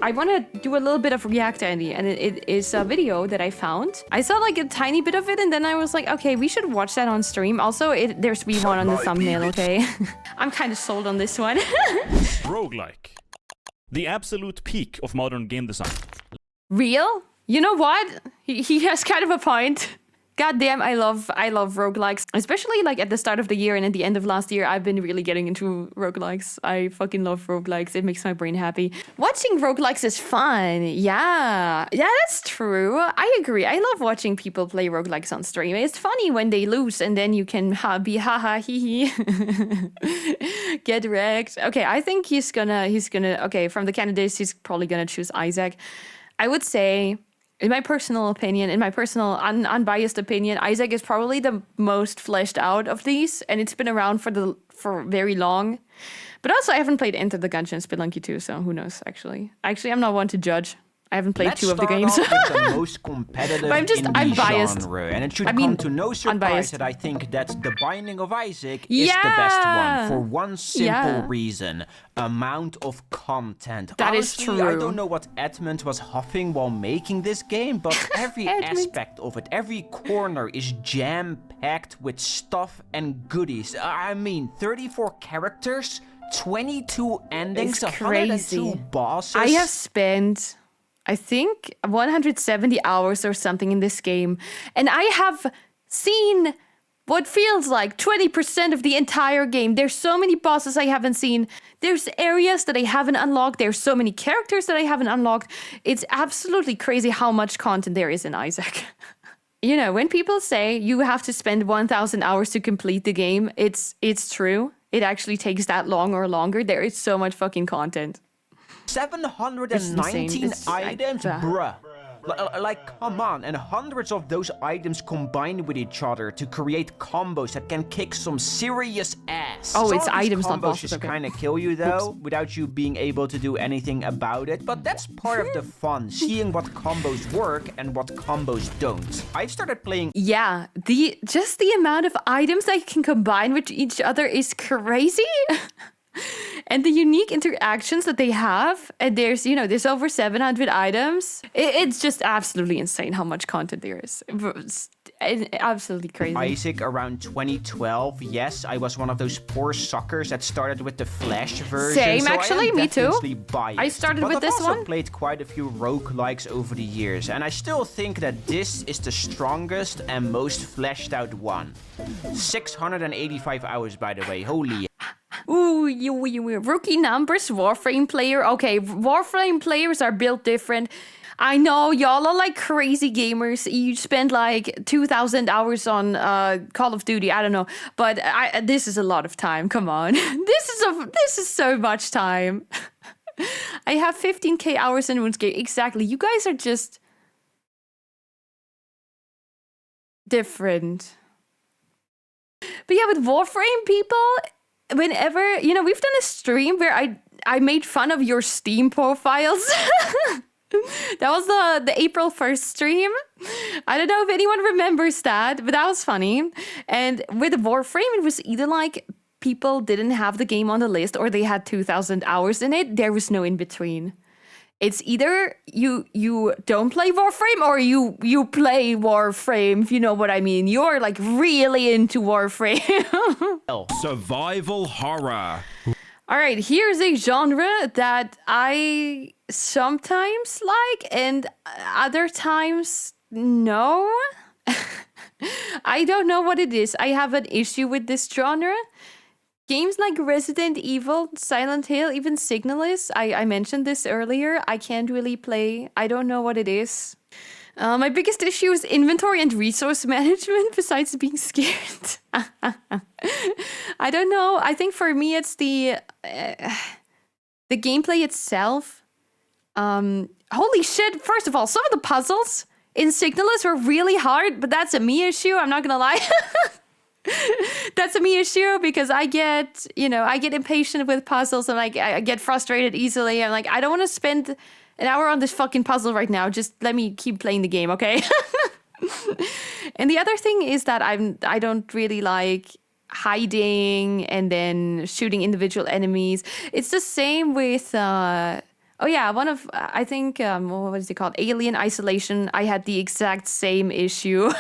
I want to do a little bit of React, Andy, and it is a video that I found. I saw like a tiny bit of it, and then I was like, okay, we should watch that on stream. Also, there's V1 on the thumbnail, okay? I'm kind of sold on this one. Roguelike. The absolute peak of modern game design. Real? You know what? He has kind of a point. God damn, I love roguelikes. Especially like at the start of the year and at the end of last year, I've been really getting into roguelikes. I fucking love roguelikes. It makes my brain happy. Watching roguelikes is fun. Yeah, that's true. I agree. I love watching people play roguelikes on stream. It's funny when they lose and then you can be haha hee hee. Get wrecked. Okay, I think he's gonna, okay, from the candidates, he's probably gonna choose Isaac. I would say, in my personal opinion, in my personal unbiased opinion, Isaac is probably the most fleshed out of these, and it's been around for very long. But also, I haven't played Enter the Gungeon and Spelunky 2, so who knows, actually. Actually, I'm not one to judge. I haven't played two of the games. Let's start off with the most competitive I'm biased. genre. And it should come to no surprise unbiased. that I think that The Binding of Isaac is the best one for one simple reason. Amount of content. That Honestly, is true. I don't know what Edmund was huffing while making this game, but every aspect of it, every corner is jam-packed with stuff and goodies. I mean, 34 characters, 22 endings, It's crazy. 102 bosses. I have spent, I think, 170 hours or something in this game, and I have seen what feels like 20% of the entire game. There's so many bosses I haven't seen. There's areas that I haven't unlocked. There's so many characters that I haven't unlocked. It's absolutely crazy how much content there is in Isaac. You know, when people say you have to spend 1,000 hours to complete the game, it's true. It actually takes that long or longer. There is so much fucking content. 719 items, bruh. Like, come on, and hundreds of those items combined with each other to create combos that can kick some serious ass. Oh, some it's of these items, not combos bosses, just okay. kind of kill you, though, without you being able to do anything about it. But that's part of the fun, seeing what combos work and what combos don't. I've started playing... Yeah, just the amount of items that you can combine with each other is crazy. And the unique interactions that they have, and there's over 700 items. It's just absolutely insane how much content there is. It's absolutely crazy. Isaac around 2012. Yes, I was one of those poor suckers that started with the Flash version. Same, so actually, I am me too. definitely biased. I started but with I've this also one. played quite a few roguelikes over the years, and I still think that this is the strongest and most fleshed out one. 685 hours, by the way. Holy. Ooh, you rookie numbers, Warframe player. Okay, Warframe players are built different. I know y'all are like crazy gamers. You spend like 2,000 hours on Call of Duty. I don't know, but this is a lot of time. Come on, this is so much time. I have 15k hours in RuneScape. Exactly. You guys are just different. But yeah, with Warframe people, whenever, we've done a stream where I made fun of your Steam profiles. That was the April 1st stream. I don't know if anyone remembers that, but that was funny. And with Warframe, it was either like people didn't have the game on the list or they had 2,000 hours in it. There was no in between. It's either you don't play Warframe or you play Warframe, if you know what I mean. You're like really into Warframe. Survival horror. All right, here's a genre that I sometimes like and other times no. I don't know what it is. I have an issue with this genre. Games like Resident Evil, Silent Hill, even Signalis, I mentioned this earlier, I can't really play. I don't know what it is. My biggest issue is inventory and resource management, besides being scared. I don't know. I think for me, it's the gameplay itself. Holy shit. First of all, some of the puzzles in Signalis were really hard, but that's a me issue. I'm not gonna lie. That's a me issue because I get impatient with puzzles and I get frustrated easily. I'm like, I don't want to spend an hour on this fucking puzzle right now. Just let me keep playing the game, okay? And the other thing is that I don't really like hiding and then shooting individual enemies. It's the same with Oh yeah, I think, what was it called? Alien Isolation. I had the exact same issue.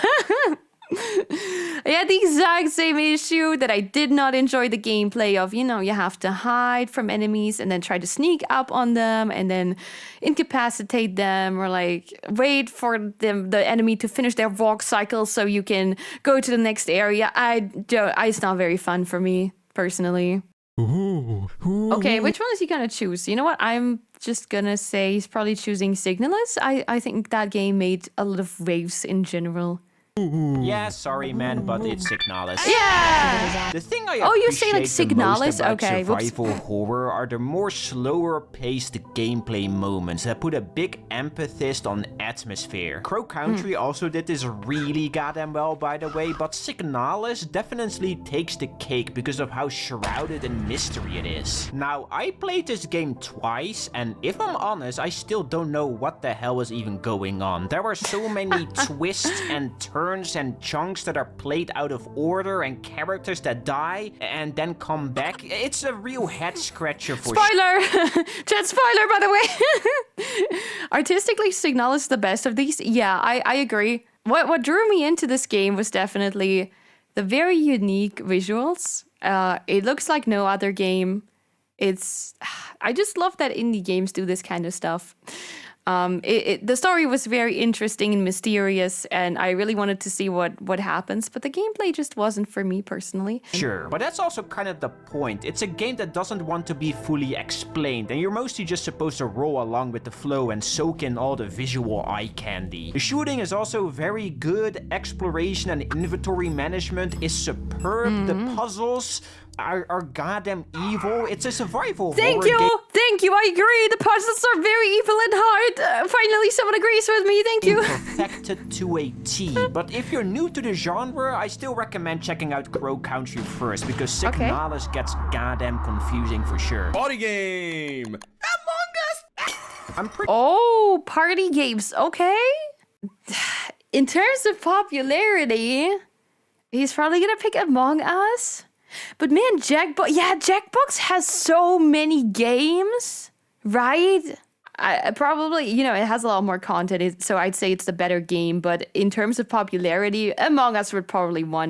I had the exact same issue that I did not enjoy the gameplay of, you have to hide from enemies and then try to sneak up on them and then incapacitate them or like wait for the enemy to finish their walk cycle so you can go to the next area. It's not very fun for me personally. Okay, which one is he gonna choose? You know what? I'm just gonna say he's probably choosing Signalis. I think that game made a lot of waves in general. Yeah, sorry, man, but it's Signalis. Yeah! The thing I you say like appreciate the most Signalis? about Okay, survival horror are the more slower-paced gameplay moments that put a big emphasis on atmosphere. Crow Country also did this really goddamn well, by the way, but Signalis definitely takes the cake because of how shrouded in mystery it is. Now, I played this game twice, and if I'm honest, I still don't know what the hell is even going on. There were so many twists and turns and chunks that are played out of order and characters that die and then come back. It's a real head scratcher for Spoiler! Chat spoiler, by the way! Artistically, Signalis is the best of these. Yeah, I agree. What drew me into this game was definitely the very unique visuals. It looks like no other game. I just love that indie games do this kind of stuff. The story was very interesting and mysterious, and I really wanted to see what happens, but the gameplay just wasn't for me personally. Sure, but that's also kind of the point. It's a game that doesn't want to be fully explained, and you're mostly just supposed to roll along with the flow and soak in all the visual eye candy. The shooting is also very good, exploration and inventory management is superb, the puzzles are goddamn evil. It's a survival Thank horror game. Thank you, I agree. The puzzles are very evil and hard. Finally, someone agrees with me. Thank you. Perfected to a T. But if you're new to the genre, I still recommend checking out Crow Country first, because Signalis gets goddamn confusing for sure. Party game! Among Us! I'm pretty Party games. Okay. In terms of popularity, he's probably gonna pick Among Us. But man, Jackbox has so many games, right? I probably, it has a lot more content, so I'd say it's the better game. But in terms of popularity, Among Us would probably win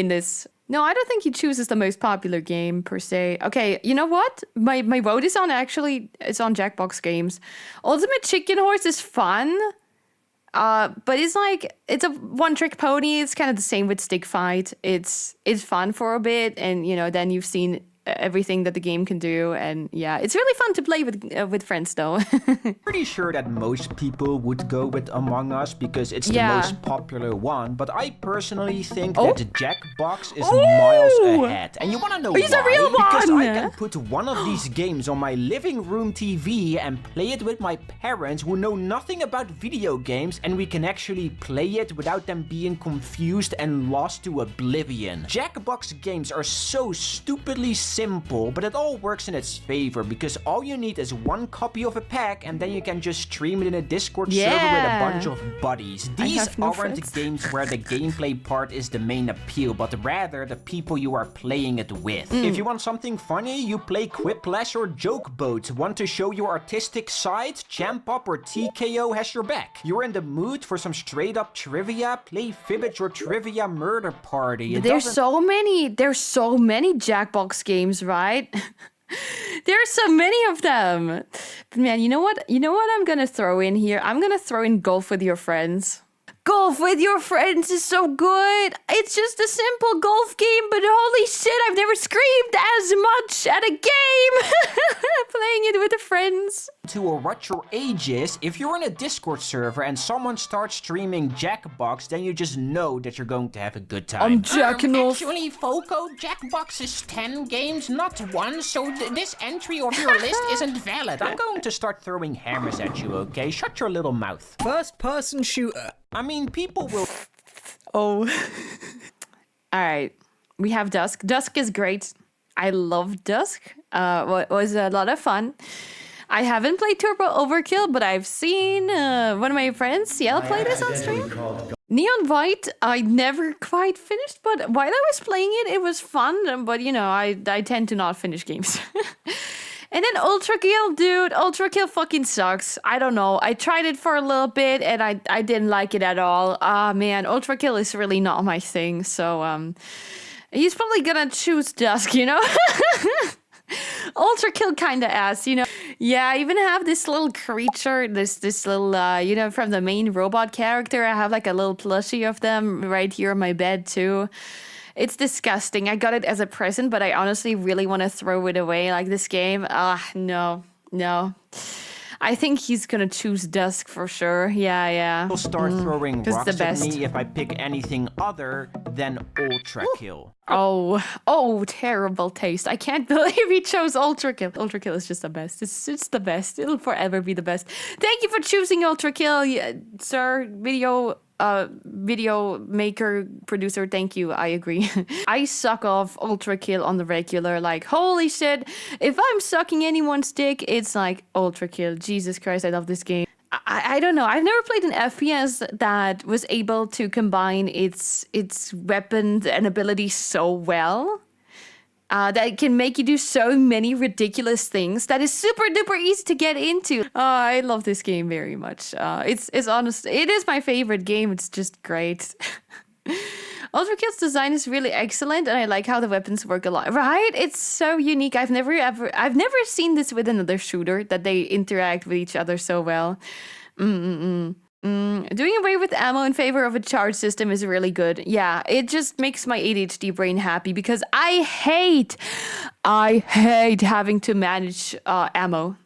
this. No, I don't think he chooses the most popular game per se. Okay, you know what? My vote is it's on Jackbox games. Ultimate Chicken Horse is fun. But it's a one-trick pony. It's kind of the same with Stick Fight. It's fun for a bit, and then you've seen everything that the game can do, and yeah, it's really fun to play with friends though. pretty sure that most people would go with Among Us because it's the most popular one, but I personally think that Jackbox is miles ahead. And you wanna know why? He's a real Because one! I can put one of these games on my living room TV and play it with my parents who know nothing about video games, and we can actually play it without them being confused and lost to oblivion. Jackbox games are so stupidly simple, but it all works in its favor because all you need is one copy of a pack and then you can just stream it in a Discord server with a bunch of buddies. These aren't games where the gameplay part is the main appeal, but rather the people you are playing it with. If you want something funny, you play Quiplash or Joke Boat. Want to show your artistic side? Champ Up or TKO has your back. You're in the mood for some straight up trivia? Play Fibbage or Trivia Murder Party. There's so many Jackbox games, right? There are so many of them. But man, you know what I'm gonna throw in here? I'm gonna throw in Golf with Your Friends. Golf with Your Friends is so good. It's just a simple golf game, but holy shit, I've never screamed as much at a game playing it with the friends. To or what your age is, if you're in a Discord server and someone starts streaming Jackbox, then you just know that you're going to have a good time. I'm jacking off. Actually, Foco, Jackbox is 10 games, not 1, so this entry of your list isn't valid. I'm going to start throwing hammers at you, okay? Shut your little mouth. First-person shooter. I mean, people will... Oh. All right. We have Dusk. Dusk is great. I love Dusk. It was a lot of fun. I haven't played Turbo Overkill, but I've seen one of my friends, Ciel, play this on stream. Neon White, I never quite finished, but while I was playing it, it was fun. But, I tend to not finish games. And then Ultra Kill, dude. Ultra Kill fucking sucks. I don't know. I tried it for a little bit and I didn't like it at all. Ah, man. Ultra Kill is really not my thing. So, he's probably gonna choose Dusk, you know? Ultra Kill kind of ass, you know? Yeah, I even have this little creature, this little, from the main robot character. I have like a little plushie of them right here on my bed too. It's disgusting. I got it as a present, but I honestly really want to throw it away. Like this game, no. I think he's gonna choose Dusk for sure. Yeah. He'll start throwing It's the rocks at best. me if I pick anything other than Ultra Kill. Oh, terrible taste. I can't believe he chose Ultra Kill. Ultra Kill is just the best. It's the best. It'll forever be the best. Thank you for choosing Ultra Kill, sir. Video maker, producer, thank you. I agree. I suck off Ultra Kill on the regular. Like, holy shit. If I'm sucking anyone's dick, it's like Ultra Kill. Jesus Christ, I love this game. I don't know. I've never played an FPS that was able to combine its weapons and abilities so well. That it can make you do so many ridiculous things that is super duper easy to get into. I love this game very much. It's honest. It is my favorite game. It's just great. Ultra Kill's design is really excellent, and I like how the weapons work a lot. Right? It's so unique. I've never seen this with another shooter that they interact with each other so well. Doing away with ammo in favor of a charge system is really good. Yeah, it just makes my ADHD brain happy because I hate having to manage ammo.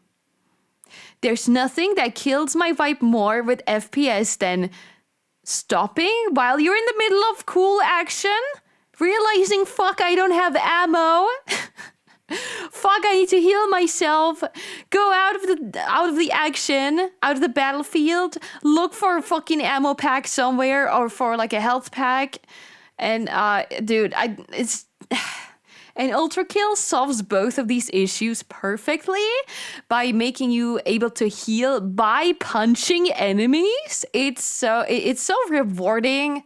There's nothing that kills my vibe more with FPS than stopping while you're in the middle of cool action, realizing, fuck, I don't have ammo. Fuck, I need to heal myself. Go out of the action, out of the battlefield. Look for a fucking ammo pack somewhere or for like a health pack. And dude, and Ultra Kill solves both of these issues perfectly by making you able to heal by punching enemies. It's so rewarding.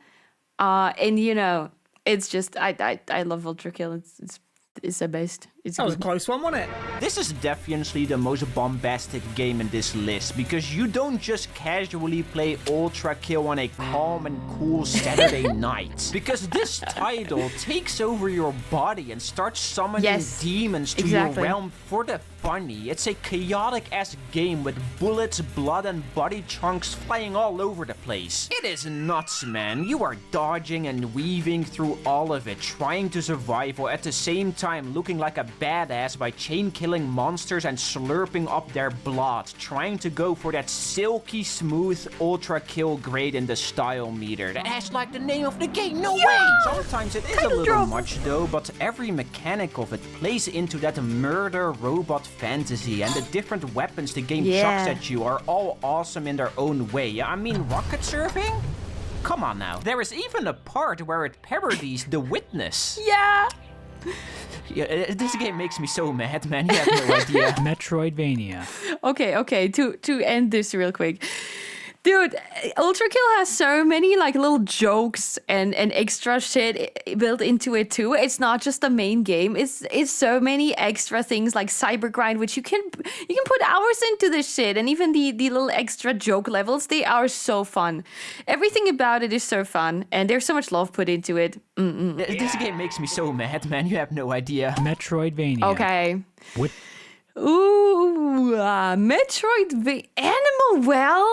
And you know, it's just I love Ultra Kill. It's the best. It's That was a good. close one, wasn't it? This is definitely the most bombastic game in this list because you don't just casually play Ultra Kill on a calm and cool Saturday night. Because this title takes over your body and starts summoning Yes, demons to exactly. your realm for the funny. It's a chaotic-ass game with bullets, blood, and body chunks flying all over the place. It is nuts, man. You are dodging and weaving through all of it, trying to survive while at the same time looking like a badass by chain-killing monsters and slurping up their blood, trying to go for that silky smooth Ultra Kill grade in the style meter. That's like the name of the game, no way! Sometimes it is a little much though, but every mechanic of it plays into that murder robot fantasy, and the different weapons the game chucks at you are all awesome in their own way. I mean, rocket surfing? Come on now. There is even a part where it parodies The Witness. Yeah. Yeah, this game makes me so mad, man. You have no idea. Metroidvania. Okay. To end this real quick. Dude, Ultra Kill has so many like little jokes and extra shit built into it too. It's not just the main game. It's so many extra things like cyber grind, which you can put hours into this shit, and even the little extra joke levels, they are so fun. Everything about it is so fun, and there's so much love put into it. This game makes me so mad, man. You have no idea. Metroidvania. Okay. What? Ooh, Animal Well.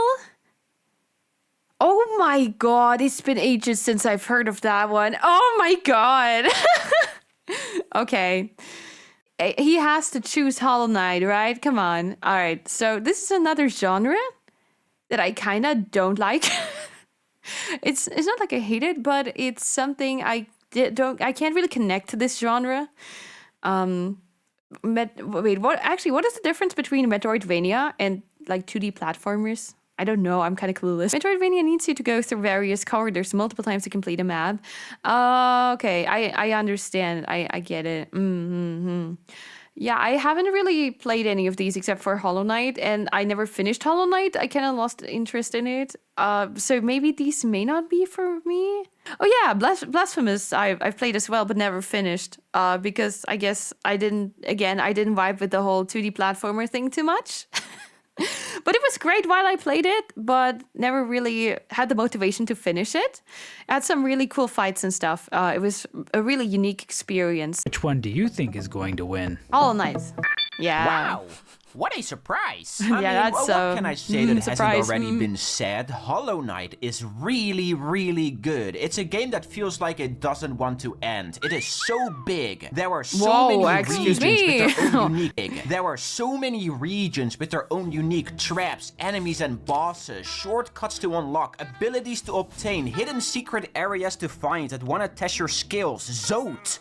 Oh my god, it's been ages since I've heard of that one. Oh my god. Okay. He has to choose Hollow Knight, right? Come on. All right. So this is another genre that I kind of don't like. It's not like I hate it, but it's something I can't really connect to this genre. Wait, what is the difference between Metroidvania and like 2D platformers? I don't know. I'm kind of clueless. Metroidvania needs you to go through various corridors multiple times to complete a map. Okay, I understand. I get it. Yeah, I haven't really played any of these except for Hollow Knight, and I never finished Hollow Knight. I kind of lost interest in it. So maybe these may not be for me. Oh yeah, Blasphemous I've played as well, but never finished. Because I guess I didn't vibe with the whole 2D platformer thing too much. But it was great while I played it, but never really had the motivation to finish it. It had some really cool fights and stuff. It was a really unique experience. Which one do you think is going to win? Hollow Knight. Yeah. Wow, what a surprise. I mean, that's what can I say that hasn't surprise. already been said? Hollow Knight is really, really good. It's a game that feels like it doesn't want to end. It is so big. There are so many excuse regions me. with their own unique. There are so many regions with their own unique traps, enemies and bosses, shortcuts to unlock, abilities to obtain, hidden secret areas to find that want to test your skills. Zote.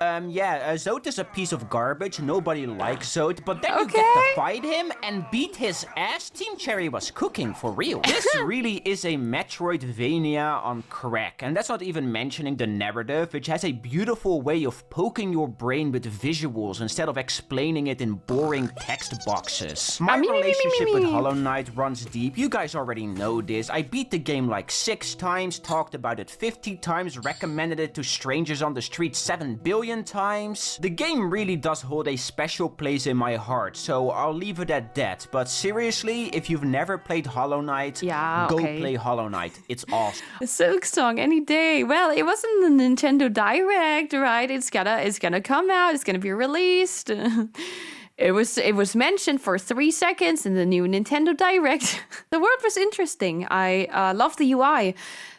Zote is a piece of garbage. Nobody likes Zote, but then you get to fight him and beat his ass. Team Cherry was cooking for real. This really is a Metroidvania on crack, and that's not even mentioning the narrative, which has a beautiful way of poking your brain with visuals instead of explaining it in boring text boxes. My relationship with Hollow Knight runs deep. You guys already know this. I beat the game like 6 times, talked about it 50 times, recommended it to strangers on the street 7 billion times. The game really does hold a special place in my heart, so I'll leave it at that. But seriously, if you've never played Hollow Knight, go play Hollow Knight. It's awesome. Silk Song any day. Well, it wasn't the Nintendo Direct, right? It's gonna come out. It's gonna be released. It was mentioned for 3 seconds in the new Nintendo Direct. The word was interesting. I love the UI.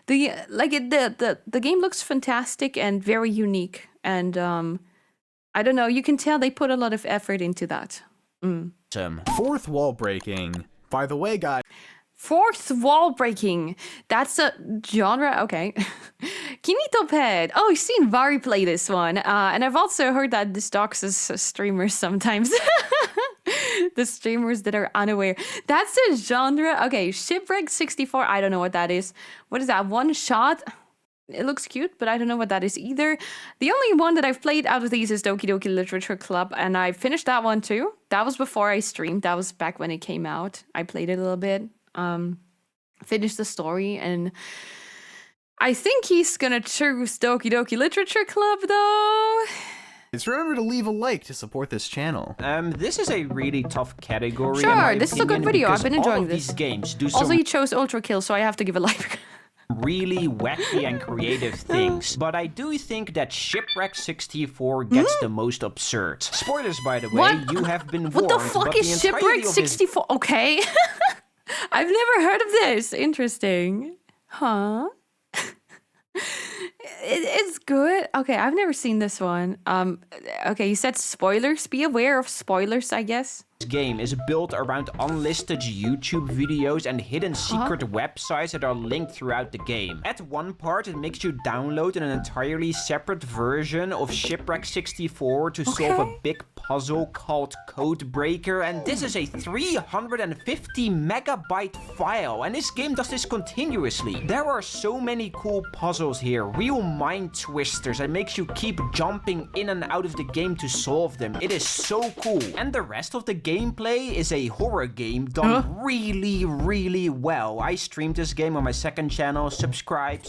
The game looks fantastic and very unique. And I don't know, you can tell they put a lot of effort into that. Fourth wall breaking. By the way, guys. Fourth wall breaking. That's a genre. Okay. Kinito Pet. Oh, I've seen Vari play this one. And I've also heard that this doxes streamers sometimes. The streamers that are unaware. That's a genre. Okay, Shipwreck 64. I don't know what that is. What is that? One shot? It looks cute, but I don't know what that is either. The only one that I've played out of these is Doki Doki Literature Club, and I finished that one too. That was before I streamed. That was back when it came out. I played it a little bit, finished the story, and I think he's gonna choose Doki Doki Literature Club though. Remember to leave a like to support this channel. This is a really tough category. Sure, this is a good video. I've been enjoying this. These games do Also, you chose Ultra Kill, so I have to give a like. Really wacky and creative things, but I do think that Shipwreck 64 gets the most absurd. Spoilers, by the way, What? you have been warned. What the fuck is Shipwreck 64? Okay. I've never heard of this. Interesting. Huh? It's good. Okay, I've never seen this one. Okay, you said spoilers. Be aware of spoilers, I guess. This game is built around unlisted YouTube videos and hidden secret websites that are linked throughout the game. At one part, it makes you download an entirely separate version of Shipwreck 64 to solve a big puzzle called Codebreaker, and this is a 350 megabyte file, and this game does this continuously. There are so many cool puzzles here, real mind twisters that makes you keep jumping in and out of the game to solve them. It is so cool. And the rest of the gameplay is a horror game done really, really well. I streamed this game on my second channel. Subscribe,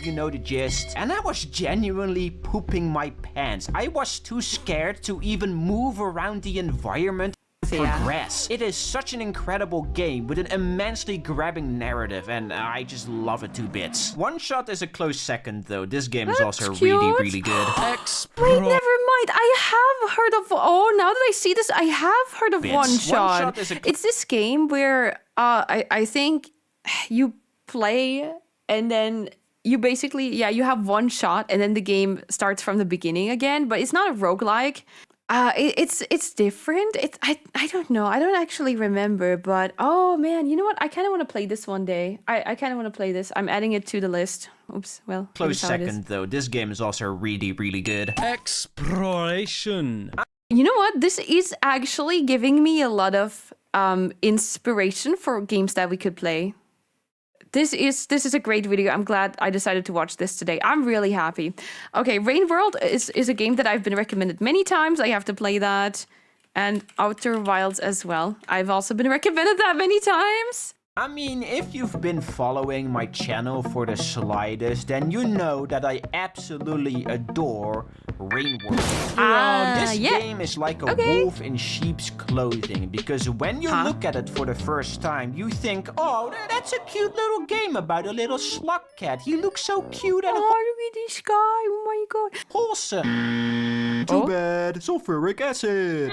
you know the gist. And I was genuinely pooping my pants. I was too scared to even move around the environment. Progress. It is such an incredible game with an immensely grabbing narrative, and I just love it to bits. One Shot is a close second, though. This game is also really, really good. Wait, never mind. I have heard of. Oh, now that I see this, I have heard of One Shot. It's this game where I think you play and then you basically you have one shot and then the game starts from the beginning again. But it's not a roguelike. It's different. I don't know. I don't actually remember, but oh man, you know what? I kind of want to play this one day. I kind of want to play this. I'm adding it to the list. Oops. Well, close second though. This game is also really, really good. Exploration. You know what? This is actually giving me a lot of inspiration for games that we could play. This is a great video. I'm glad I decided to watch this today. I'm really happy. Okay, Rain World is a game that I've been recommended many times. I have to play that. And Outer Wilds as well. I've also been recommended that many times. I mean, if you've been following my channel for the slightest, then you know that I absolutely adore Rain World. This game is like a wolf in sheep's clothing, because when you look at it for the first time, you think, oh, that's a cute little game about a little slug cat. He looks so cute and look at this guy. Oh my god. wholesome. Too bad. Sulfuric acid.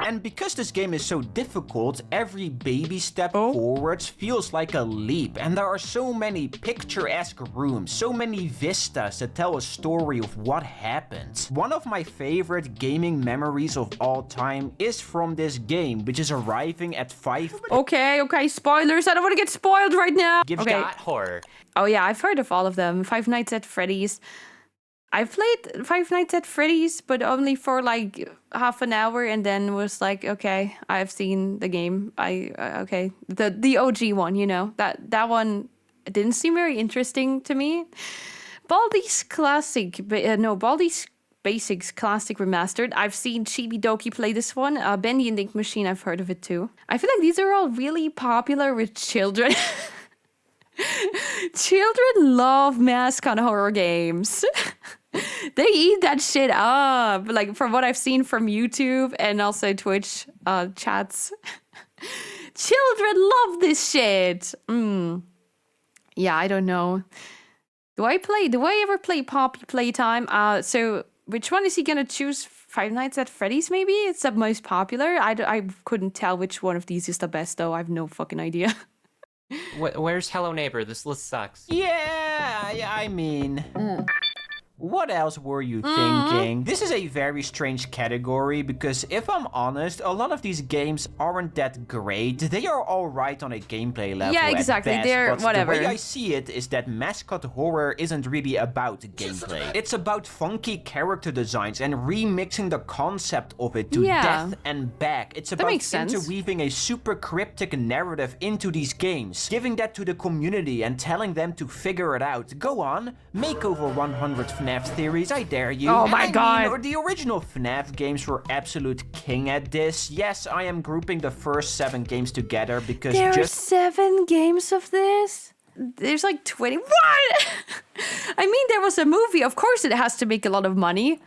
And because this game is so difficult, every baby step forwards feels like a leap. And there are so many picturesque rooms, so many vistas that tell a story of what happened. One of my favorite gaming memories of all time is from this game, which is arriving at 5... Okay, spoilers. I don't want to get spoiled right now. Got horror. Oh yeah, I've heard of all of them. Five Nights at Freddy's. I've played Five Nights at Freddy's, but only for like half an hour, and then was like, okay, I've seen the game. Okay, the OG one, you know, that one didn't seem very interesting to me. Baldi's Basics Classic Remastered. I've seen Chibi Doki play this one. Bendy and Ink Machine, I've heard of it too. I feel like these are all really popular with children. Children love mask on horror games. They eat that shit up. Like, from what I've seen from YouTube and also Twitch chats. Children love this shit. Yeah, I don't know. Do I ever play Poppy Playtime? So which one is he gonna choose? Five Nights at Freddy's, maybe? It's the most popular. I couldn't tell which one of these is the best, though. I have no fucking idea. Where's Hello Neighbor? This list sucks. Yeah, I mean... What else were you thinking? This is a very strange category because if I'm honest, a lot of these games aren't that great. They are alright on a gameplay level. Yeah, exactly. At best, They're but whatever. The way I see it is that mascot horror isn't really about gameplay. It's about funky character designs and remixing the concept of it to death and back. It's about interweaving a super cryptic narrative into these games, giving that to the community and telling them to figure it out. Go on, make over 100 FNAF theories, I dare you. Oh my god. The original FNAF games were absolute king at this. Yes, I am grouping the first 7 games together because there are 7 games of this? There's like 20. What? I mean, there was a movie. Of course it has to make a lot of money.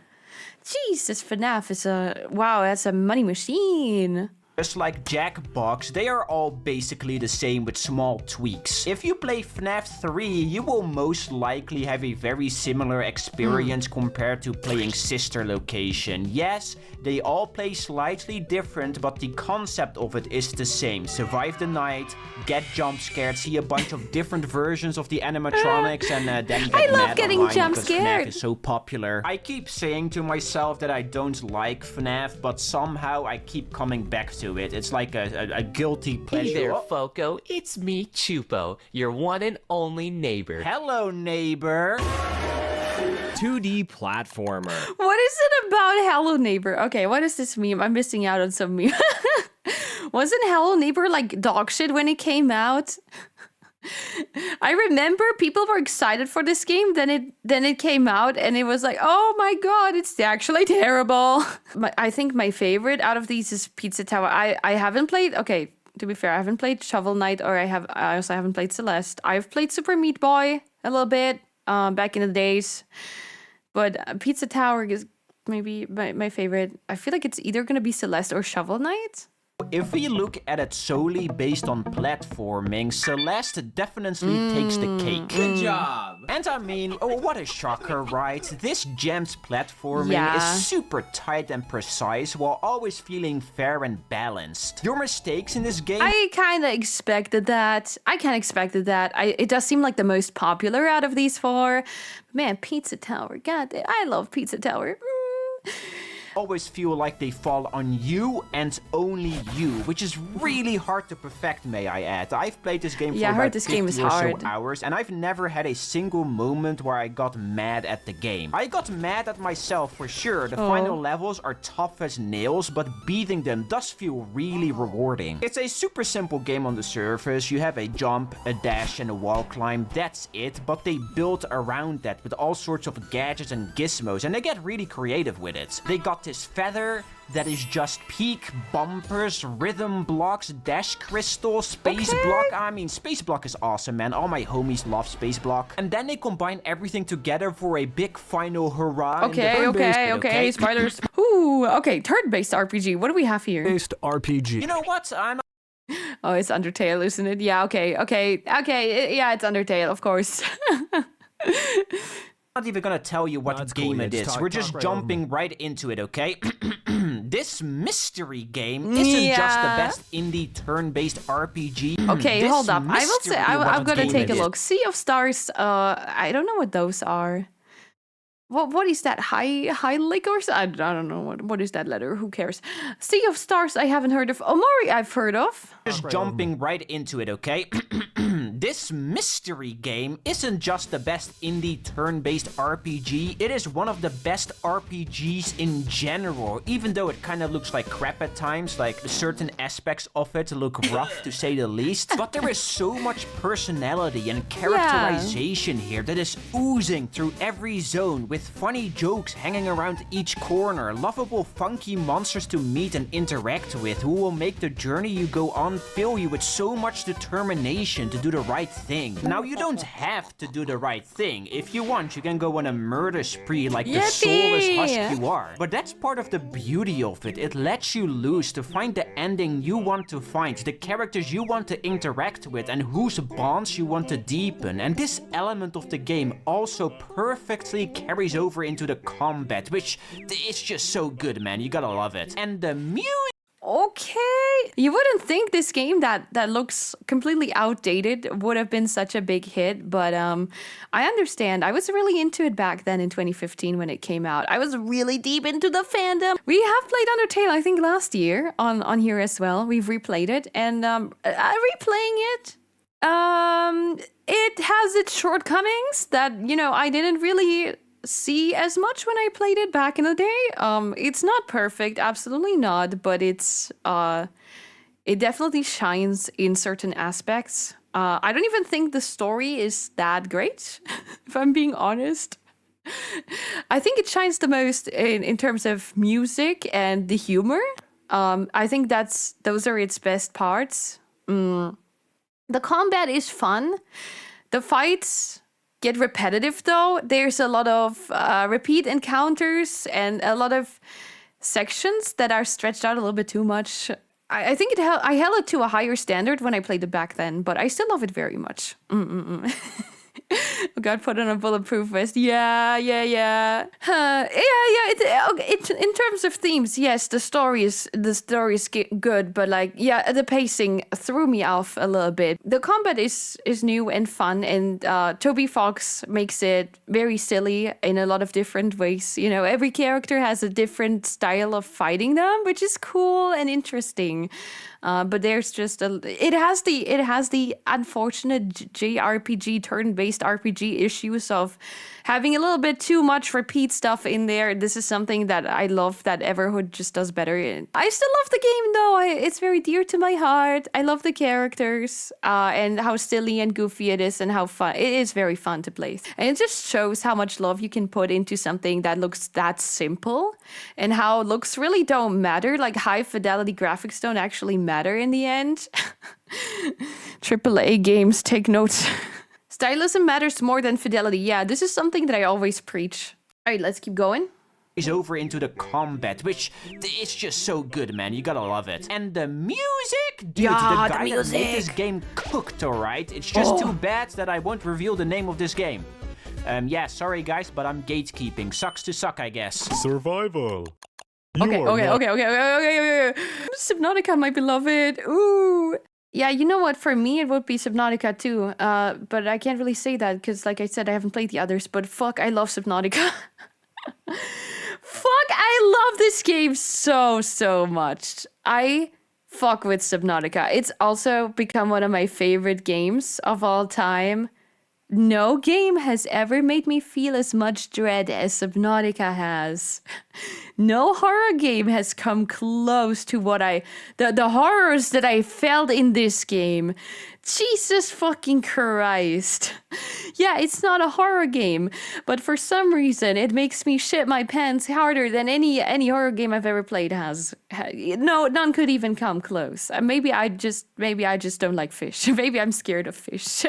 Jesus, FNAF is that's a money machine. Just like Jackbox, they are all basically the same with small tweaks. If you play FNAF 3, you will most likely have a very similar experience compared to playing Sister Location. Yes, they all play slightly different, but the concept of it is the same. Survive the night, get jump scared, see a bunch of different versions of the animatronics, and then get I love mad getting online jump because scared. FNAF is so popular. I keep saying to myself that I don't like FNAF, but somehow I keep coming back to it. It's like a guilty pleasure. Hey there, Foco. It's me, Chupo, your one and only neighbor. Hello, neighbor. 2D platformer. What is it about Hello Neighbor? Okay, what is this meme? I'm missing out on some meme. Wasn't Hello Neighbor like dog shit when it came out? I remember people were excited for this game, then it came out and it was like, oh my god, it's actually terrible. I think my favorite out of these is Pizza Tower. I haven't played, okay, to be fair, I haven't played Shovel Knight, or I also haven't played Celeste. I've played Super Meat Boy a little bit back in the days, but Pizza Tower is maybe my favorite. I feel like it's either gonna be Celeste or Shovel Knight. If we look at it solely based on platforming, Celeste definitely takes the cake. Good job. And I mean, oh, what a shocker, right? This gem's platforming is super tight and precise while always feeling fair and balanced. Your mistakes in this game... I kind of expected that. It does seem like the most popular out of these 4. Man, Pizza Tower, god damn, I love Pizza Tower. always feel like they fall on you and only you, which is really hard to perfect, may I add. I've played this game for I heard about this 50 game is or so hard. hours, and I've never had a single moment where I got mad at the game. I got mad at myself for sure. The final levels are tough as nails, but beating them does feel really rewarding. It's a super simple game on the surface. You have a jump, a dash, and a wall climb. That's it, but they built around that with all sorts of gadgets and gizmos, and they get really creative with it. They got this feather that is just peak, bumpers, rhythm blocks, dash crystal, space block. I mean, space block is awesome, man. All my homies love space block. And then they combine everything together for a big final hurrah. Okay, spoilers. Ooh, okay, turn-based RPG. What do we have here? Based RPG. You know what? I'm Oh, it's Undertale, isn't it? Yeah, okay. Yeah, it's Undertale, of course. not even gonna tell you what That's game cool. it is. Just We're talk just right over jumping right into it, okay? This mystery game isn't just the best indie turn-based RPG. Okay, This hold up. I will mystery say, I'm what gonna game take a it is. look. Sea of Stars, I don't know what those are. What is that? High lick or I don't know. What is that letter? Who cares? Sea of Stars, I haven't heard of. Omori, I've heard of. Just jumping right into it, okay? This mystery game isn't just the best indie turn-based RPG, it is one of the best RPGs in general, even though it kind of looks like crap at times, like certain aspects of it look rough to say the least, but there is so much personality and characterization here that is oozing through every zone with funny jokes hanging around each corner, lovable funky monsters to meet and interact with who will make the journey you go on fill you with so much determination to do the right thing. Now, you don't have to do the right thing. If you want, you can go on a murder spree like the soulless husk you are. But that's part of the beauty of it. It lets you loose to find the ending you want to find, the characters you want to interact with, and whose bonds you want to deepen. And this element of the game also perfectly carries over into the combat, which is just so good, man. You gotta love it. And the music. Okay. You wouldn't think this game that looks completely outdated would have been such a big hit, but I understand. I was really into it back then in 2015 when it came out. I was really deep into the fandom. We have played Undertale, I think, last year on here as well. We've replayed it, and replaying it, it has its shortcomings that, I didn't really see as much when I played it back in the day. It's not perfect, absolutely not, but it definitely shines in certain aspects. I don't even think the story is that great, if I'm being honest. I think it shines the most in terms of music and the humor. I think those are its best parts. The combat is fun. The fights get repetitive, though. There's a lot of repeat encounters and a lot of sections that are stretched out a little bit too much. I think I held it to a higher standard when I played it back then, but I still love it very much. Oh God, put on a bulletproof vest. Yeah. In terms of themes, yes, the story is good, but the pacing threw me off a little bit. The combat is new and fun, and Toby Fox makes it very silly in a lot of different ways. Every character has a different style of fighting them, which is cool and interesting. But there's just it has the unfortunate JRPG turn-based RPG issues of having a little bit too much repeat stuff in there. This is something that I love that Everhood just does better in. I still love the game though. It's very dear to my heart. I love the characters and how silly and goofy it is and how fun. It is very fun to play. And it just shows how much love you can put into something that looks that simple and how looks really don't matter. Like high fidelity graphics don't actually matter in the end. AAA games, take notes. Stylism matters more than fidelity. Yeah, this is something that I always preach. All right, let's keep going. Is over into the combat, which it's just so good, man. You gotta love it. And the music, dude, the guy that made this game cooked, alright? It's just too bad that I won't reveal the name of this game. Yeah, sorry guys, but I'm gatekeeping. Sucks to suck, I guess. Survival. Okay. Subnautica, my beloved. Ooh. Yeah, you know what? For me, it would be Subnautica too. But I can't really say that because, like I said, I haven't played the others. But fuck, I love Subnautica. Fuck, I love this game so much. I fuck with Subnautica. It's also become one of my favorite games of all time. No game has ever made me feel as much dread as Subnautica has. No horror game has come close to what the horrors that I felt in this game. Jesus fucking Christ. Yeah, it's not a horror game, but for some reason it makes me shit my pants harder than any horror game I've ever played has. No, none could even come close. Maybe I just don't like fish. Maybe I'm scared of fish.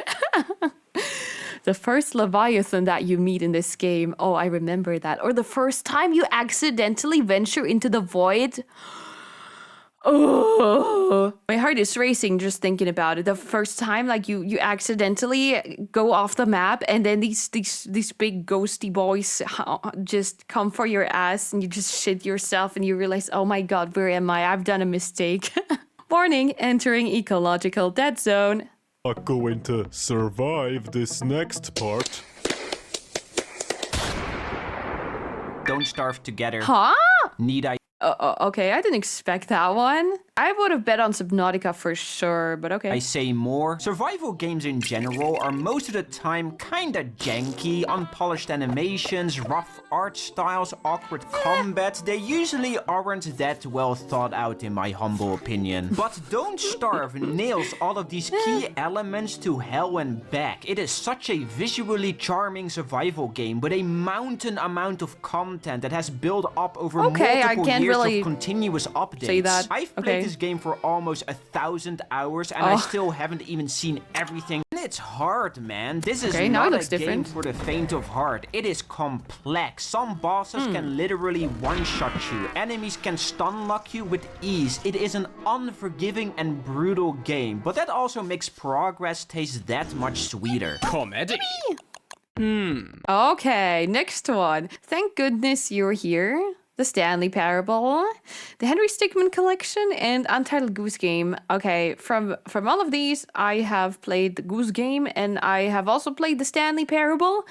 The first Leviathan that you meet in this game, oh, I remember that. Or the first time you accidentally venture into the void. Oh, my heart is racing just thinking about it. The first time, like you accidentally go off the map, and then these big ghosty boys just come for your ass, and you just shit yourself, and you realize, oh my god, where am I? I've done a mistake. Warning: entering ecological dead zone. Not going to survive this next part. Don't starve together. Huh? Need I? Okay, I didn't expect that one. I would have bet on Subnautica for sure, but okay. I say more. Survival games in general are most of the time kinda janky, unpolished animations, rough art styles, awkward combat. They usually aren't that well thought out in my humble opinion. But Don't Starve nails all of these key elements to hell and back. It is such a visually charming survival game with a mountain amount of content that has built up over multiple years of continuous updates. Say that. I've played this game for almost 1,000 hours and I still haven't even seen everything. And it's hard, man. This is not a game for the faint of heart. It is complex. Some bosses can literally one-shot you. Enemies can stun lock you with ease. It is an unforgiving and brutal game, but that also makes progress taste that much sweeter. Comedy. Okay, next one. Thank goodness you're here. The Stanley Parable, the Henry Stickmin Collection, and Untitled Goose Game. Okay, from all of these, I have played the Goose Game, and I have also played the Stanley Parable.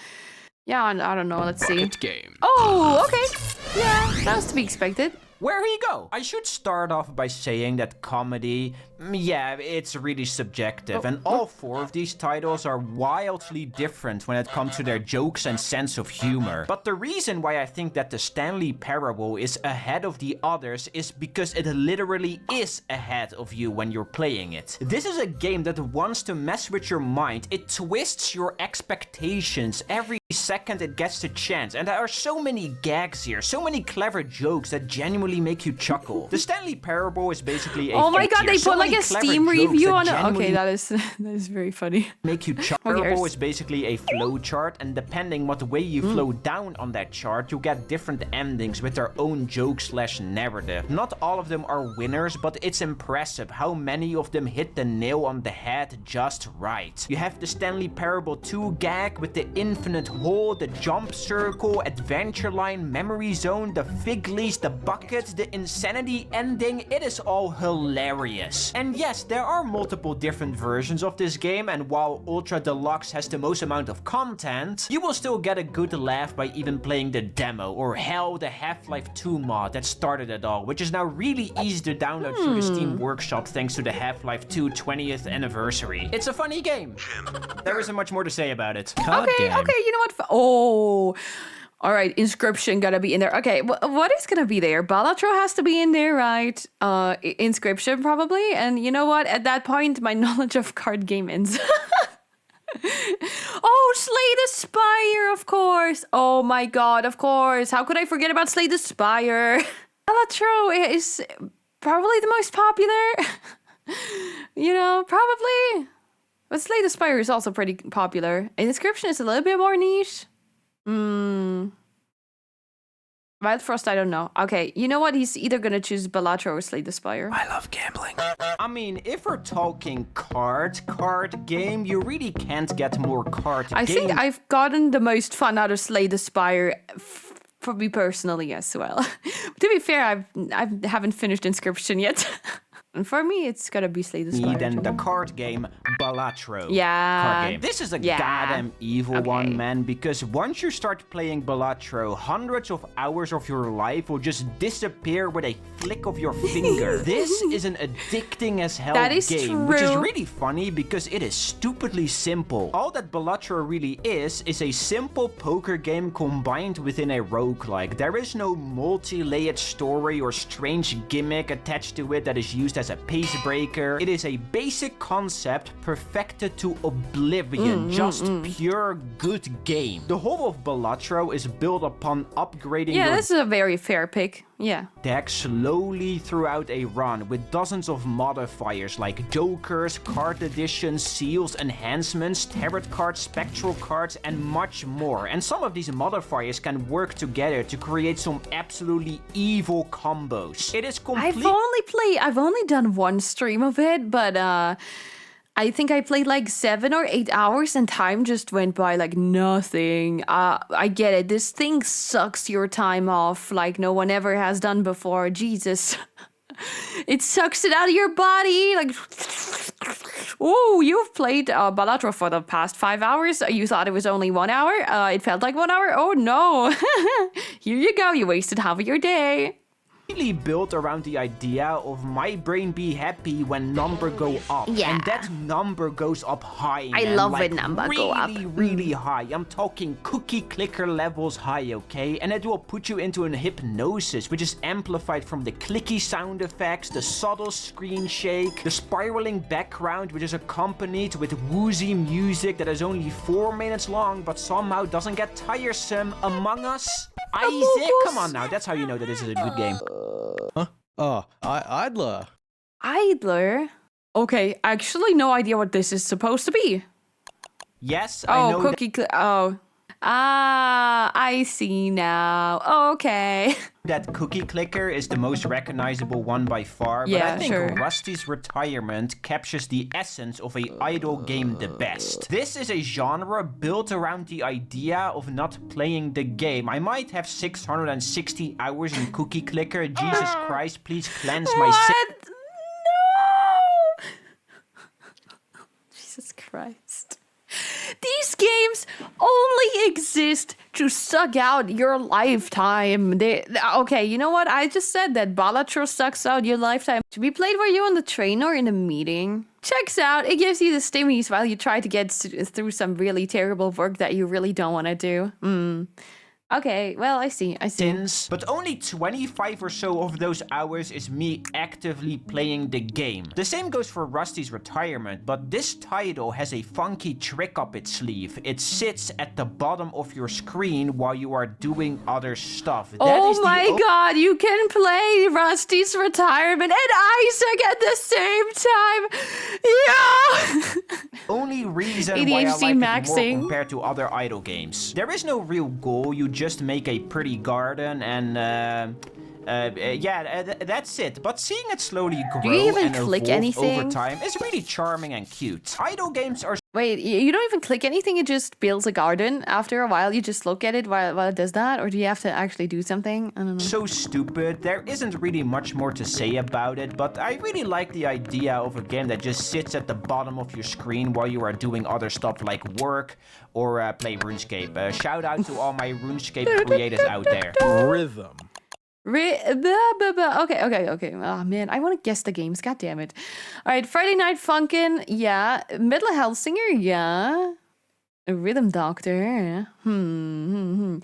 Yeah, I don't know, let's see. Game. Oh, okay. Yeah, that was to be expected. Where he go? I should start off by saying that comedy, yeah, it's really subjective, and all four of these titles are wildly different when it comes to their jokes and sense of humor. But the reason why I think that the Stanley Parable is ahead of the others is because it literally is ahead of you when you're playing it. This is a game that wants to mess with your mind. It twists your expectations every second it gets the chance, and there are so many gags here, so many clever jokes that genuinely make you chuckle. The Stanley Parable is basically a oh my god, they put like a Steam review on it. Okay, that is very funny. Make you chuckle. Parable is basically a flow chart, and depending what way you flow down on that chart, you get different endings with their own joke/narrative. Not all of them are winners, but it's impressive how many of them hit the nail on the head just right. You have the Stanley Parable 2 gag with the infinite hole, the jump circle, adventure line, memory zone, the fig leaves, the bucket, the insanity ending. It is all hilarious. And yes, there are multiple different versions of this game, and while Ultra Deluxe has the most amount of content, you will still get a good laugh by even playing the demo, or hell, the Half-Life 2 mod that started it all, which is now really easy to download through the Steam Workshop thanks to the Half-Life 2 20th anniversary. It's a funny game. There isn't much more to say about it. Okay, you know what? Oh, all right, Inscription gotta be in there. Okay, what is gonna be there? Balatro has to be in there, right? Inscription probably. And you know what? At that point, my knowledge of card game ends. Oh, Slay the Spire, of course. Oh my god, of course. How could I forget about Slay the Spire? Balatro is probably the most popular. You know, probably. But Slay the Spire is also pretty popular. Inscription is a little bit more niche. Wild Frost, I don't know. Okay, you know what? He's either gonna choose Balatro or Slay the Spire. I love gambling. I mean, if we're talking card game, you really can't get more card game. I think I've gotten the most fun out of Slay the Spire for me personally as well. To be fair, I haven't finished Inscription yet. And for me, it's gotta be Slay the Spire. Than the card game Balatro. Yeah. Card game. This is a goddamn evil one, man, because once you start playing Balatro, hundreds of hours of your life will just disappear with a flick of your finger. This is an addicting as hell game, which is really funny because it is stupidly simple. All that Balatro really is a simple poker game combined within a roguelike. There is no multi-layered story or strange gimmick attached to it that is used as a pace breaker. It is a basic concept perfected to oblivion. Just pure good game. The whole of Balatro is built upon upgrading your this is a very fair pick. Yeah. deck slowly throughout a run with dozens of modifiers like jokers, card additions, seals, enhancements, tarot cards, spectral cards, and much more. And some of these modifiers can work together to create some absolutely evil combos. It is complete. I've only done one stream of it, but I think I played like 7 or 8 hours and time just went by like nothing. I get it. This thing sucks your time off like no one ever has done before. Jesus. It sucks it out of your body. Like, oh, you've played Balatro for the past 5 hours. You thought it was only 1 hour. It felt like 1 hour. Oh no. Here you go. You wasted half of your day. Built around the idea of my brain be happy when number go up. Yeah. And that number goes up high. I man. love like, when number really, go up. Really high. I'm talking cookie clicker levels high, okay? And it will put you into an hypnosis, which is amplified from the clicky sound effects, the subtle screen shake, the spiraling background, which is accompanied with woozy music that is only 4 minutes long, but somehow doesn't get tiresome. Among Us? Isaac? Come on now, that's how you know that this is a good game. Idler. Idler? Okay, actually no idea what this is supposed to be. Yes, I know. I see now. Okay. That cookie clicker is the most recognizable one by far, but I think Rusty's Retirement captures the essence of an idle game the best. This is a genre built around the idea of not playing the game. I might have 660 hours in cookie clicker. Jesus Christ, please cleanse my sin. No! Jesus Christ. These games only exist to suck out your lifetime. Okay, you know what? I just said that Balatro sucks out your lifetime. To be played while you're on the train or in a meeting. Checks out. It gives you the stimmies while you try to get through some really terrible work that you really don't want to do. Okay, well, I see. But only 25 or so of those hours is me actively playing the game. The same goes for Rusty's Retirement, but this title has a funky trick up its sleeve. It sits at the bottom of your screen while you are doing other stuff. Oh my god, you can play Rusty's Retirement and Isaac at the same time! Yeah! Only reason ADHD why I like maxing. it more compared to other idle games. There is no real goal, you just make a pretty garden and that's it. But seeing it slowly grow and evolve over time is really charming and cute. Idle games are... Wait, you don't even click anything, it just builds a garden after a while? You just look at it while it does that? Or do you have to actually do something? I don't know. So stupid. There isn't really much more to say about it, but I really like the idea of a game that just sits at the bottom of your screen while you are doing other stuff like work or play RuneScape. Shout out to all my RuneScape creators out there. Rhythm. Okay. Oh man, I want to guess the games. God damn it. All right, Friday Night Funkin', yeah. Middle Hellsinger, yeah. A Rhythm Doctor. Man,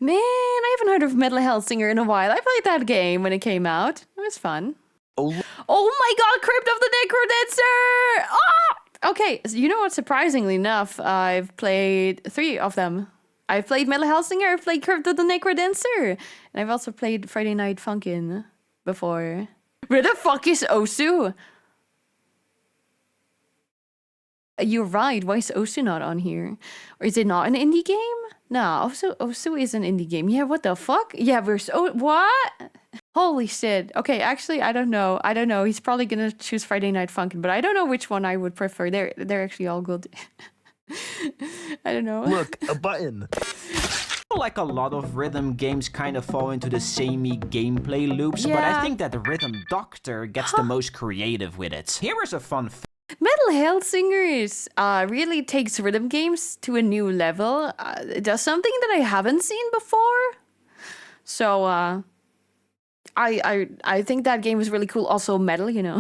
I haven't heard of Middle Hellsinger in a while. I played that game when it came out. It was fun. Oh my god, Crypt of the Necrodancer! Ah! Okay, so you know what? Surprisingly enough, I've played 3 of them. I've played Metal Hellsinger, I've played Crypt of the Necrodancer, and I've also played Friday Night Funkin' before. Where the fuck is Osu? You're right, why is Osu not on here? Or is it not an indie game? No, Osu is an indie game. Yeah, what the fuck? Yeah, what? Holy shit. Okay, actually, I don't know. He's probably gonna choose Friday Night Funkin', but I don't know which one I would prefer. They're actually all good. I don't know. Look, a button. Like a lot of rhythm games kind of fall into the samey gameplay loops, but I think that the Rhythm Doctor gets the most creative with it. Here is a fun Metal Hellsingers really takes rhythm games to a new level. It does something that I haven't seen before. So, I think that game is really cool. Also metal, you know.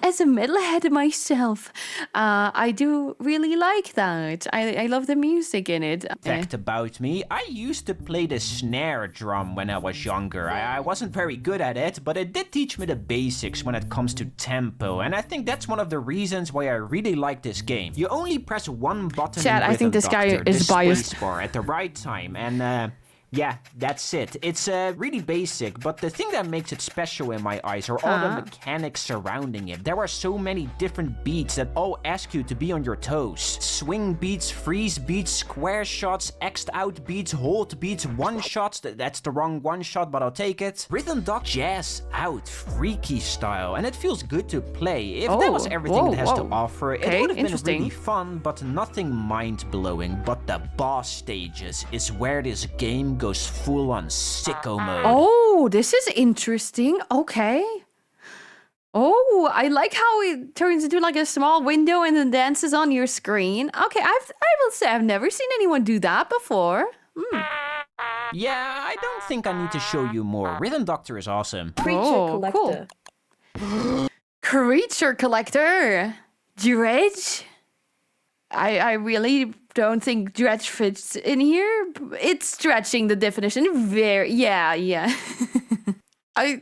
As a metalhead myself, I do really like that. I love the music in it. fact about me. I used to play the snare drum when I was younger. I wasn't very good at it, but it did teach me the basics when it comes to tempo. And I think that's one of the reasons why I really like this game. You only press one button Chat, in I think Rhythm this guy Doctor, is the biased. spacebar at the right time. And yeah, that's it. It's really basic, but the thing that makes it special in my eyes are all the mechanics surrounding it. There are so many different beats that all ask you to be on your toes. Swing beats, freeze beats, square shots, X'd out beats, hold beats, one shots. That's the wrong one shot, but I'll take it. Rhythm Doc jazz out, freaky style, and it feels good to play. If that was everything it has to offer, it would have been really fun, but nothing mind-blowing. But the boss stages is where this game goes full on sicko mode. Oh, this is interesting. Okay. Oh, I like how it turns into like a small window and then dances on your screen. Okay, I will say I've never seen anyone do that before. Yeah, I don't think I need to show you more. Rhythm Doctor is awesome. Creature collector. Cool. Creature collector. Dredge. I really don't think Dredge fits in here. It's stretching the definition very. Yeah.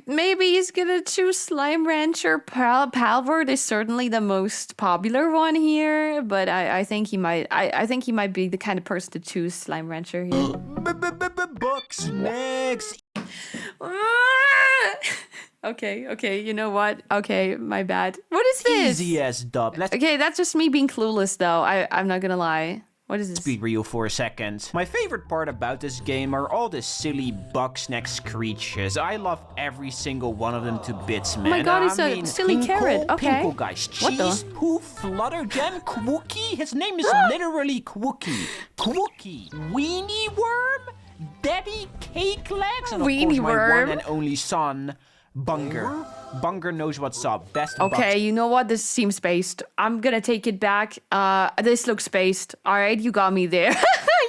Maybe he's gonna choose Slime Rancher. Palvord is certainly the most popular one here, but I think he might. I think he might be the kind of person to choose Slime Rancher here. Books next. Okay, you know what? Okay, my bad. What is this? Easy as dub. Let's Okay, that's just me being clueless though. I'm not gonna lie. What is this? be real for a second. My favorite part about this game are all the silly Bugsnax creatures. I love every single one of them to bits, man. my god, it's a silly carrot. Okay. Pinkle Guys, What the? Cheese, Pooh, Flutterjam, Kwookie. His name is literally Kwookie. Kwookie, Weenie Worm, Daddy Cake Legs, and of Weenie course my Worm. one and only son, Bunger. Bunger knows what's up. Best Okay, you know what? This seems spaced. I'm gonna take it back. This looks spaced. All right, you got me there.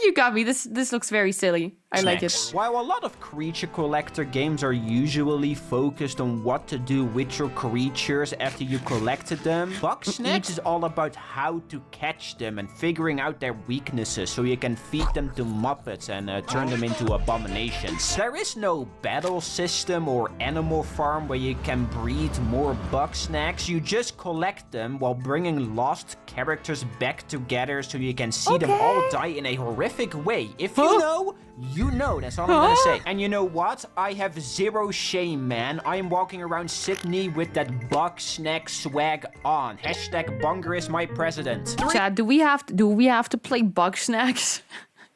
You got me. This looks very silly. I like it. While a lot of creature collector games are usually focused on what to do with your creatures after you collected them, Bugsnax is all about how to catch them and figuring out their weaknesses so you can feed them to Muppets and turn them into abominations. There is no battle system or animal farm where you can breed more Bugsnax. You just collect them while bringing lost characters back together so you can see them all die in a horrific way. If you know, you know, that's all I'm gonna say. And you know what? I have zero shame, man. I am walking around Sydney with that Bugsnax swag on. Hashtag Bunger is my president. Chad, do we have to play Bugsnax?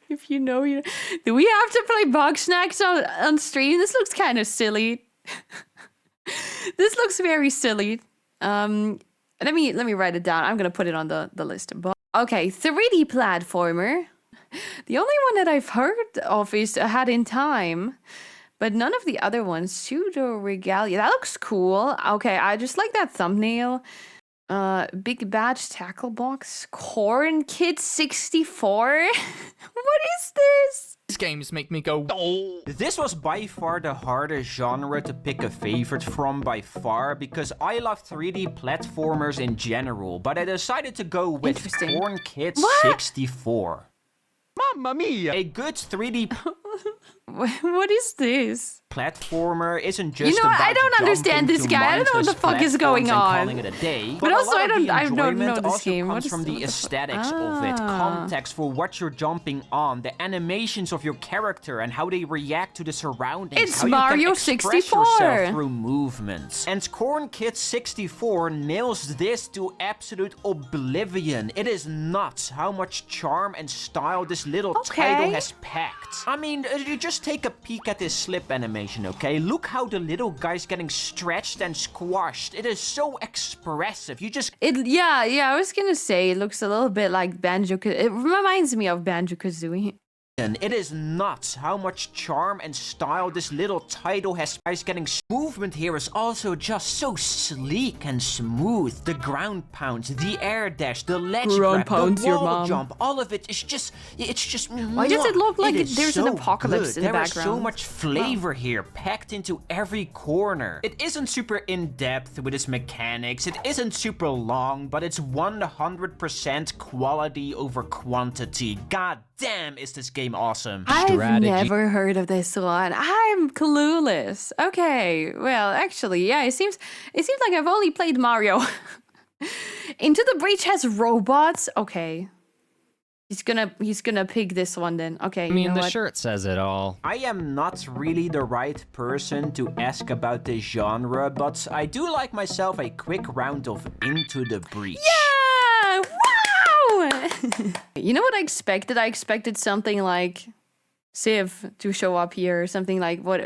If you know, you know. Do we have to play Bugsnax on stream? This looks kind of silly. This looks very silly. Let me write it down. I'm gonna put it on the list. Okay, 3D platformer. The only one that I've heard of is Ahead in Time, but none of the other ones. Pseudo Regalia. That looks cool. Okay, I just like that thumbnail. Big Badge Tackle Box. Corn Kid 64. What is this? These games make me go, oh. This was by far the hardest genre to pick a favorite from by far because I love 3D platformers in general, but I decided to go with Corn Kid 64. Mamma mia! A good 3D What is this? platformer isn't just You know what? about I don't understand jumping this to guy. I don't know what the mindless fuck is going platforms and on. calling it a day. But a also, lot I of the don't know enjoyment this also game. What comes is- from the what the fuck? aesthetics of it, context for what you're jumping on, the animations of your character, and how they react to the surroundings. It's how Mario you can express 64. yourself through movements. And Corn Kid 64 nails this to absolute oblivion. It is nuts how much charm and style this little title has packed. I mean, you just take a peek at this slip animation, okay? Look how the little guy's getting stretched and squashed. It is so expressive. You just... Yeah, I was gonna say it looks a little bit like Banjo. It reminds me of Banjo-Kazooie. It is nuts how much charm and style this little title has. Getting movement here is also just so sleek and smooth. The ground pounds, the air dash, the ledge Ground grab, pounds the your wall mom. jump, all of it is just, it's just. Why does it look like is there's an so apocalypse good. in the There is background? so much flavor here, packed into every corner. It isn't super in-depth with its mechanics. It isn't super long, but it's 100% quality over quantity. God damn, is this game awesome. I've Strategy. never heard of this one. I'm clueless. Okay, well, actually, yeah, it seems like I've only played Mario. Into the Breach has robots. Okay, he's gonna pick this one then. Okay, I mean, you know the what? shirt says it all. I am not really the right person to ask about this genre, but I do like myself a quick round of Into the Breach. Yeah! Wow! You know what I expected? I expected something like Civ to show up here, something like what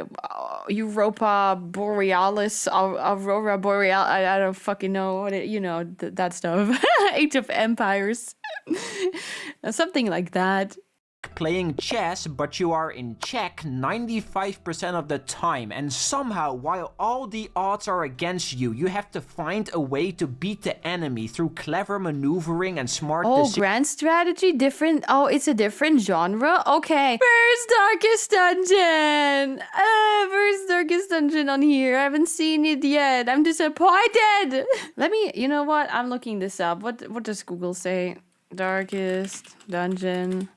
Europa Borealis, Aurora Boreal. I don't fucking know what it, that stuff. Age of Empires, something like that. Playing chess, but you are in check 95% of the time, and somehow, while all the odds are against you, you have to find a way to beat the enemy through clever maneuvering and smart Oh, decisions. grand strategy, different. Oh, it's a different genre. Okay. Where's Darkest Dungeon? Where's Darkest Dungeon on here? I haven't seen it yet. I'm disappointed. Let me. You know what? I'm looking this up. What does Google say? Darkest Dungeon.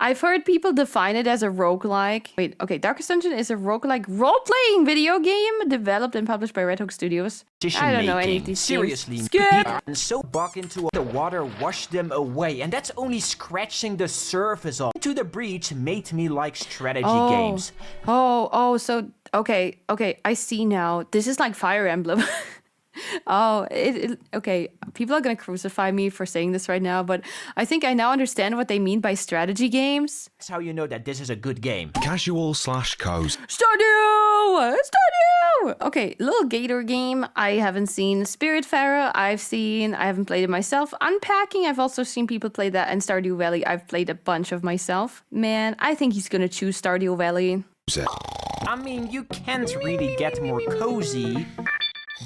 I've heard people define it as a roguelike. Wait, okay, Darkest Dungeon is a roguelike role-playing video game developed and published by Red Hook Studios. I don't know any of these Seriously, games. Skip! and so bug into the water, wash them away, and that's only scratching the surface of. Into the Breach made me like strategy games. So, okay, I see now. This is like Fire Emblem. Okay. People are gonna crucify me for saying this right now, but I think I now understand what they mean by strategy games. That's how you know that this is a good game. Casual/cozy. Stardew! Okay, Little Gator game, I haven't seen. Spiritfarer, I haven't played it myself. Unpacking, I've also seen people play that, and Stardew Valley, I've played a bunch of myself. Man, I think he's gonna choose Stardew Valley. I mean, you can't really get more cozy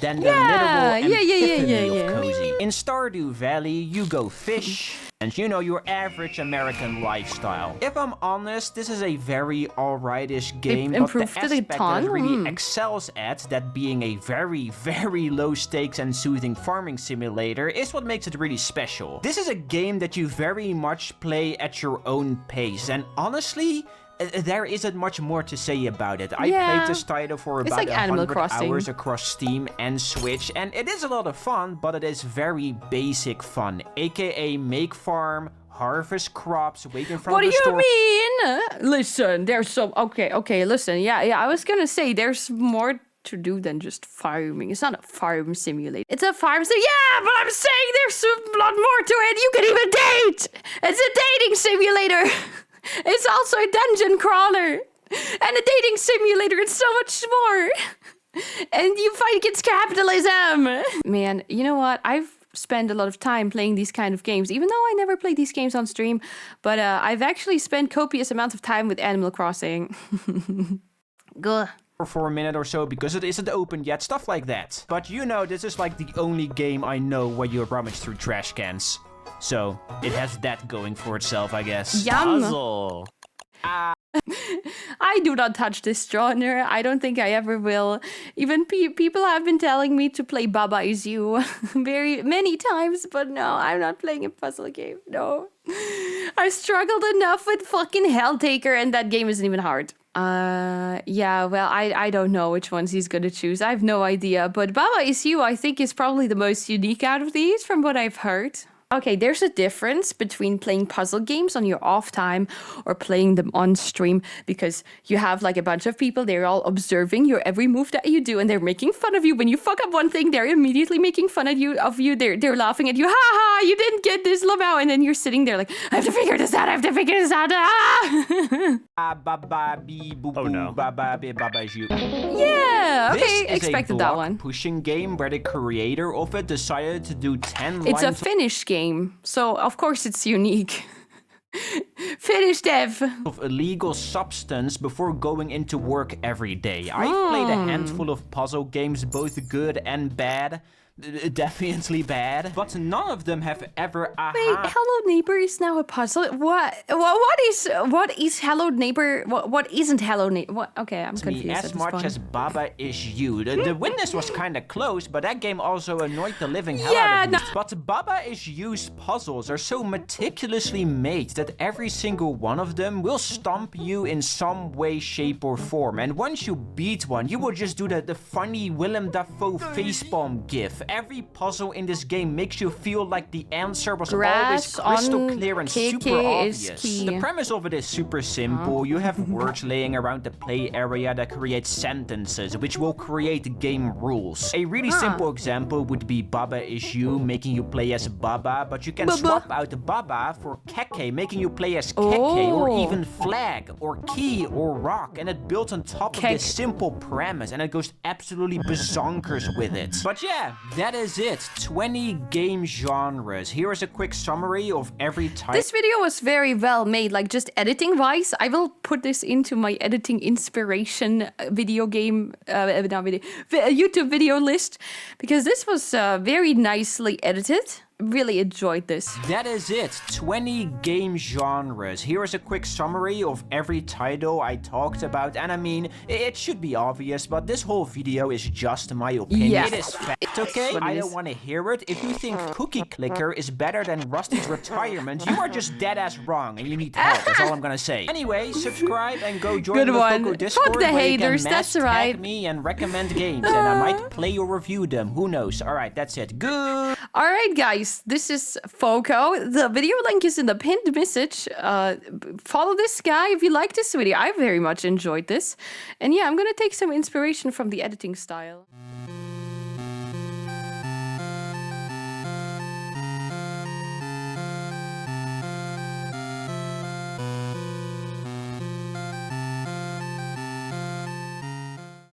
than the Yeah, literal epiphany yeah. of cozy. In Stardew Valley, you go fish, and your average American lifestyle. If I'm honest, this is a very alrightish game, but the improved it a aspect that ton. it really excels at, that being a very, very low stakes and soothing farming simulator, is what makes it really special. This is a game that you very much play at your own pace, and honestly, there isn't much more to say about it. I played this title for about like Animal 100 Crossing. hours across Steam and Switch, and it is a lot of fun, but it is very basic fun, aka make farm, harvest crops, waiting from What the do store. you mean? Listen, there's some... Okay, listen. Yeah, I was gonna say there's more to do than just farming. It's not a farm simulator. It's a farm sim. Yeah, but I'm saying there's a lot more to it. You can even date. It's a dating simulator. It's also a dungeon crawler and a dating simulator. It's so much more. And you fight against capitalism. Man, you know what? I've spent a lot of time playing these kind of games, even though I never played these games on stream. But I've actually spent copious amounts of time with Animal Crossing. Gah. For a minute or so because it isn't open yet, stuff like that. But this is like the only game I know where you rummage through trash cans. So it has that going for itself, I guess. Yum. Puzzle. I do not touch this genre. I don't think I ever will. Even people have been telling me to play Baba Is You many times, but no, I'm not playing a puzzle game. No. I struggled enough with fucking Helltaker, and that game isn't even hard. Yeah, well, I don't know which ones he's gonna choose. I have no idea, but Baba Is You, I think, is probably the most unique out of these from what I've heard. Okay, there's a difference between playing puzzle games on your off time or playing them on stream, because you have like a bunch of people, they're all observing your every move that you do, and they're making fun of you. When you fuck up one thing, they're immediately making fun of you. They're laughing at you. Ha ha, you didn't get this, Lamau. And then you're sitting there like, I have to figure this out. Ah! Oh, no. Baba Is You. Yeah, okay, expected that one. Pushing game where the creator of it decided to do 10 It's lines a Finnish game, so of course it's unique. Finish, Dev. of illegal substance before going into work every day. I've played a handful of puzzle games, both good and bad. Definitely bad, but none of them have ever. Wait, Hello Neighbor is now a puzzle. What is Hello Neighbor? What isn't Hello Neighbor? What? Okay, I'm confused. Me as much as Baba is you. The witness was kind of close, but that game also annoyed the living hell out of me. But Baba is you's puzzles are so meticulously made that every single one of them will stomp you in some way, shape, or form. And once you beat one, you will just do the funny Willem Dafoe facepalm gif. Every puzzle in this game makes you feel like the answer was always crystal clear and super obvious. The premise of it is super simple. You have words laying around the play area that create sentences, which will create game rules. A really simple example would be Baba is you, making you play as Baba, but you can swap out Baba for Keke, making you play as Keke, or even Flag, or Key, or Rock, and it builds on top of this simple premise, and it goes absolutely bonkers with it. But yeah, that is it. 20 game genres. Here is a quick summary of every type. This video was very well made, like just editing wise. I will put this into my editing inspiration video game, YouTube video list, because this was very nicely edited. Really enjoyed this. That is it. 20 game genres. Here is a quick summary of every title I talked about. And I mean, it should be obvious, but this whole video is just my opinion. Yeah. It is fact, okay? I don't want to hear it. If you think Cookie Clicker is better than Rusty's Retirement, you are just dead ass wrong and you need help. That's all I'm gonna say. Anyway, subscribe and go join the Foco Discord. Fuck the haters, that's right. Tag me and recommend games, and I might play or review them. Who knows? Alright, that's it. Good. Alright, guys. This is Foco. The video link is in the pinned message. Follow this guy if you like this video. I very much enjoyed this. And yeah, I'm gonna take some inspiration from the editing style.